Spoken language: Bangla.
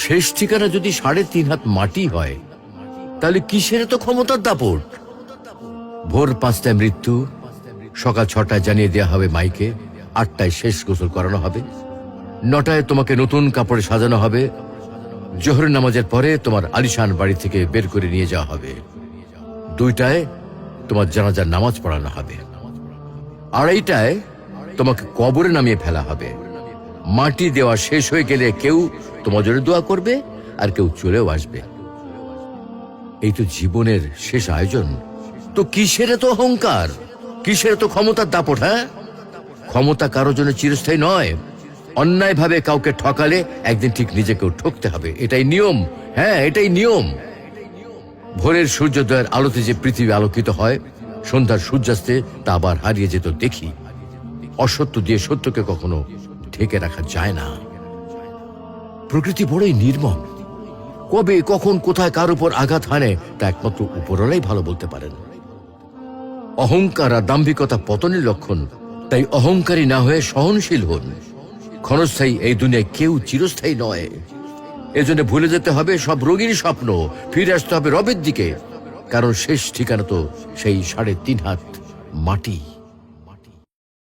শেষ ঠিকানা যদি 3.5 হাত মাটি হয়, তাহলে কিসের তো ক্ষমতার দাপট? ভোর 5টায় মৃত্যু, সকাল 6টায় জানিয়ে দেওয়া হবে মাইকে, 8টায় শেষ গোসল করানো হবে, 9টায় তোমাকে নতুন কাপড়ে সাজানো হবে, জোহরের নামাজের পরে তোমার আলিশান বাড়ি থেকে বের করে নিয়ে যাওয়া হবে, 2টায় তোমার জানাজার নামাজ পড়ানো হবে, 2:30টায় তোমাকে কবরে নামিয়ে ফেলা হবে। মাটি দেওয়া শেষ হয়ে গেলে কেউ তোমার জন্য দোয়া করবে আর কেউ চলেও আসবে। এই তো জীবনের শেষ আয়োজন। তো কিসের তো অহংকার, কিসের তো ক্ষমতার দাপট? হ্যাঁ, ক্ষমতা কারোর জন্য চিরস্থায়ী নয়। অন্যায়ভাবে কাউকে ঠকালে একদিন ঠিক নিজেকেও ঠকতে হবে, এটাই নিয়ম। হ্যাঁ, এটাই নিয়ম। ভোরের সূর্যোদয়ের আলোতে যে পৃথিবী আলোকিত হয়, সন্ধ্যার সূর্যাস্তে তা আবার হারিয়ে যেত দেখি। অসত্য দিয়ে সত্যকে কখনো ঢেকে রাখা যায় না। প্রকৃতি বড়ই নির্মম। কবে কখন কোথায় কার উপর আঘাত হানে তা একমাত্র উপরওয়ালাই ভালো বলতে পারেন। অহংকার আর দাম্ভিকতা পতনের লক্ষণ, তাই অহংকারী না হয়ে সহনশীল হন। ক্ষণস্থায়ী এই দুনিয়ায় কেউ চিরস্থায়ী নয়। এজন্য ভুলে যেতে হবে সব রোগীর স্বপ্ন, ফিরে আসতে হবে রবের দিকে, কারণ শেষ ঠিকানা তো সেই 3.5 হাত মাটি।